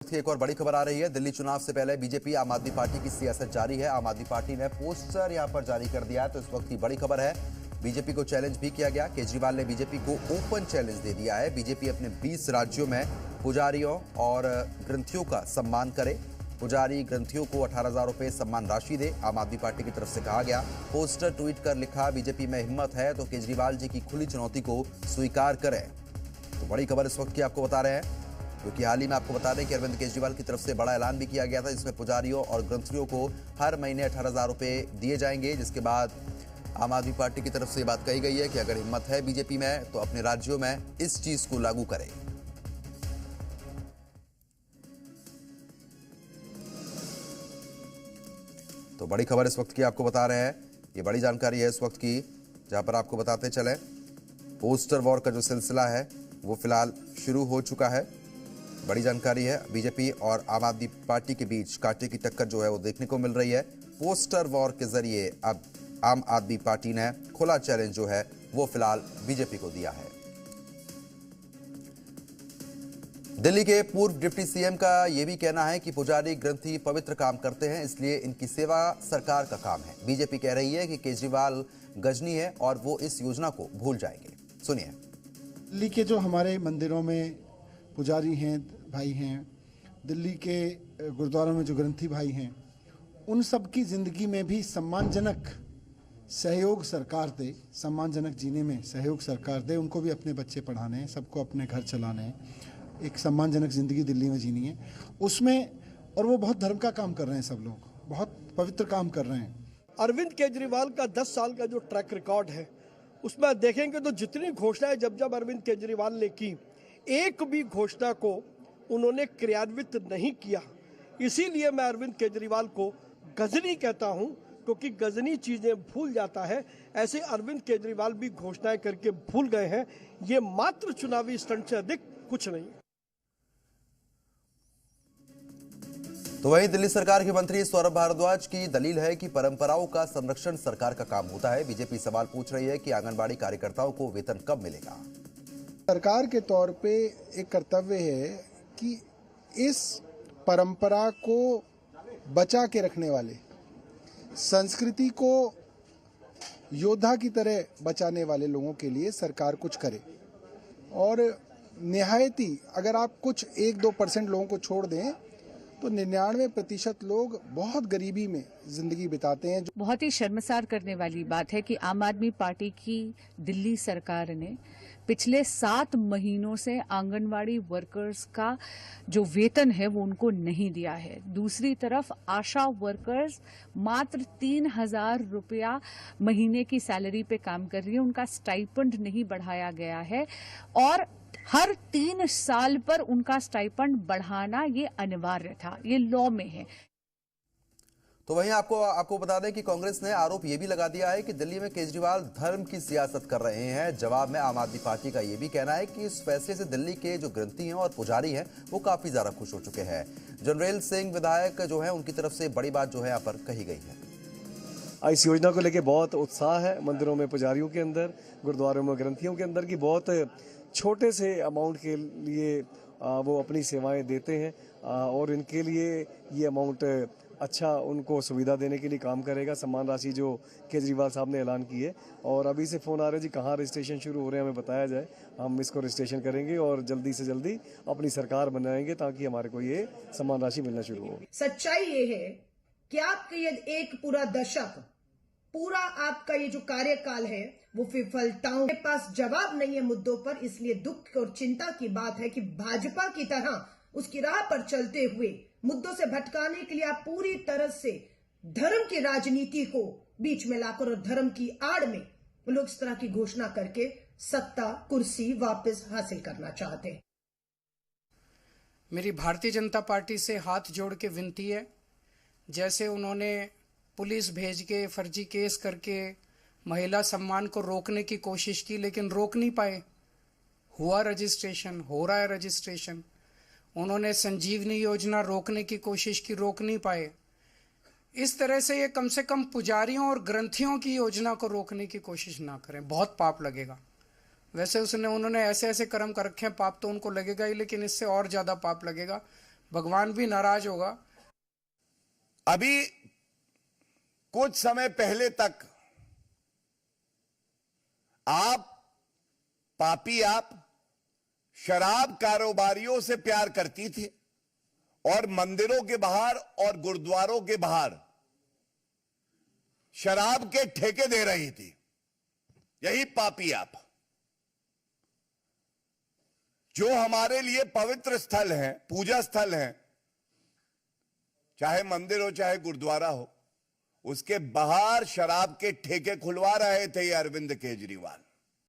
एक और बड़ी खबर आ रही है। दिल्ली चुनाव से पहले बीजेपी आम आदमी पार्टी की सियासत जारी है। आम आदमी पार्टी ने पोस्टर यहां पर जारी कर दिया है, तो इस वक्त की बड़ी खबर है। बीजेपी को चैलेंज भी किया गया। केजरीवाल ने बीजेपी को ओपन चैलेंज दे दिया है। बीजेपी अपने 20 राज्यों में पुजारियों और ग्रंथियों का सम्मान करे। पुजारी ग्रंथियों को 18,000 रुपए सम्मान राशि दे, आम आदमी पार्टी की तरफ से कहा गया। पोस्टर ट्वीट कर लिखा, बीजेपी में हिम्मत है तो केजरीवाल जी की खुली चुनौती को स्वीकार करें। तो बड़ी खबर इस वक्त की आपको बता रहे हैं, क्योंकि हाल ही में आपको बता दें कि अरविंद केजरीवाल की तरफ से बड़ा ऐलान भी किया गया था, जिसमें पुजारियों और ग्रंथियों को हर महीने 18,000 रुपए दिए जाएंगे। जिसके बाद आम आदमी पार्टी की तरफ से बात कही गई है कि अगर हिम्मत है बीजेपी में तो अपने राज्यों में इस चीज को लागू करें। तो बड़ी खबर इस वक्त की आपको बता रहे हैं, ये बड़ी जानकारी है इस वक्त की, जहां पर आपको बताते चले पोस्टर वॉर का जो सिलसिला है वो फिलहाल शुरू हो चुका है। बड़ी जानकारी है, बीजेपी और आम आदमी पार्टी के बीच कांटे की टक्कर जो है वो देखने को मिल रही है। पोस्टर वॉर के जरिए अब आम आदमी पार्टी ने खुला चैलेंज जो है वो फिलहाल बीजेपी को दिया है। दिल्ली के पूर्व डिप्टी सीएम का यह भी कहना है कि पुजारी ग्रंथी पवित्र काम करते हैं, इसलिए इनकी सेवा सरकार का काम है। बीजेपी कह रही है कि केजरीवाल गजनी है और वो इस योजना को भूल जाएंगे। सुनिए। दिल्ली के जो हमारे मंदिरों में पुजारी हैं, भाई हैं, दिल्ली के गुरुद्वारों में जो ग्रंथी भाई हैं, उन सब की ज़िंदगी में भी सम्मानजनक सहयोग सरकार दे, सम्मानजनक जीने में सहयोग सरकार दे। उनको भी अपने बच्चे पढ़ाने हैं, सबको अपने घर चलाने हैं, एक सम्मानजनक ज़िंदगी दिल्ली में जीनी है उसमें। और वो बहुत धर्म का काम कर रहे हैं, सब लोग बहुत पवित्र काम कर रहे हैं। अरविंद केजरीवाल का 10 साल का जो ट्रैक रिकॉर्ड है उसमें देखेंगे तो जितनी घोषणाएं जब अरविंद केजरीवाल ने की, एक भी घोषणा को उन्होंने क्रियान्वित नहीं किया। इसीलिए मैं अरविंद केजरीवाल को गजनी कहता हूं, क्योंकि गजनी चीजें भूल जाता है। ऐसे अरविंद केजरीवाल भी घोषणाएं करके भूल गए हैं। ये मात्र चुनावी स्टंट से अधिक कुछ नहीं। तो वहीं दिल्ली सरकार के मंत्री सौरभ भारद्वाज की दलील है कि परंपराओं का संरक्षण सरकार का काम होता है। बीजेपी सवाल पूछ रही है कि आंगनबाड़ी कार्यकर्ताओं को वेतन कब मिलेगा। सरकार के तौर पे एक कर्तव्य है कि इस परंपरा को बचा के रखने वाले, संस्कृति को योद्धा की तरह बचाने वाले लोगों के लिए सरकार कुछ करे। और निहायती अगर आप कुछ 1-2% लोगों को छोड़ दें तो 99% लोग बहुत गरीबी में जिंदगी बिताते हैं। बहुत ही शर्मसार करने वाली बात है कि आम आदमी पार्टी की दिल्ली सरकार ने पिछले 7 महीनों से आंगनवाड़ी वर्कर्स का जो वेतन है वो उनको नहीं दिया है। दूसरी तरफ आशा वर्कर्स मात्र 3,000 रुपया महीने की सैलरी पे काम कर रही है, उनका स्टाइपेंड नहीं बढ़ाया गया है और हर 3 साल पर उनका स्टाइपेंड बढ़ाना ये अनिवार्य था, ये लॉ में है। तो वहीं आपको बता दें कि कांग्रेस ने आरोप यह भी लगा दिया है कि दिल्ली में केजरीवाल धर्म की सियासत कर रहे हैं। जवाब में आम आदमी पार्टी का यह भी कहना है कि इस फैसले से दिल्ली के जो ग्रंथी हैं और पुजारी हैं वो काफी ज्यादा खुश हो चुके हैं। जनरल सिंह विधायक जो है उनकी तरफ से बड़ी बात जो है यहाँ पर कही गई है। इस योजना को लेकर बहुत उत्साह है मंदिरों में, पुजारियों के अंदर, गुरुद्वारों में ग्रंथियों के अंदर की बहुत छोटे से अमाउंट के लिए वो अपनी सेवाएं देते हैं और इनके लिए ये अमाउंट अच्छा उनको सुविधा देने के लिए काम करेगा। सम्मान राशि जो केजरीवाल साहब ने ऐलान की है, और अभी से फ़ोन आ रहे हैं जी कहाँ रजिस्ट्रेशन शुरू हो रहे हैं, हमें बताया जाए, हम इसको रजिस्ट्रेशन करेंगे और जल्दी से जल्दी अपनी सरकार बनाएंगे ताकि हमारे को ये सम्मान राशि मिलना शुरू हो। सच्चाई ये है कि आपका ये एक पूरा दशक, पूरा आपका ये जो कार्यकाल है वो विफलताओं के पास जवाब नहीं है मुद्दों पर। इसलिए दुख और चिंता की बात है कि भाजपा की तरह उसकी राह पर चलते हुए मुद्दों से भटकाने के लिए आप पूरी तरह से धर्म की राजनीति को बीच में लाकर और धर्म की आड़ में लोग इस तरह की घोषणा करके सत्ता कुर्सी वापस हासिल करना चाहते हैं। मेरी भारतीय जनता पार्टी से हाथ जोड़ के विनती है, जैसे उन्होंने पुलिस भेज के फर्जी केस करके महिला सम्मान को रोकने की कोशिश की लेकिन रोक नहीं पाए। हुआ रजिस्ट्रेशन, हो रहा है रजिस्ट्रेशन। उन्होंने संजीवनी योजना रोकने की कोशिश की, रोक नहीं पाए। इस तरह से ये कम से कम पुजारियों और ग्रंथियों की योजना को रोकने की कोशिश ना करें, बहुत पाप लगेगा। वैसे उन्होंने ऐसे ऐसे कर्म कर रखे हैं, पाप तो उनको लगेगा ही, लेकिन इससे और ज़्यादा पाप लगेगा। भगवान भी नाराज होगा। अभी कुछ समय पहले तक आप शराब कारोबारियों से प्यार करती थी और मंदिरों के बाहर और गुरुद्वारों के बाहर शराब के ठेके दे रही थी। यही पापी आप, जो हमारे लिए पवित्र स्थल हैं, पूजा स्थल हैं, चाहे मंदिर हो चाहे गुरुद्वारा हो, उसके बाहर शराब के ठेके खुलवा रहे थे ये अरविंद केजरीवाल।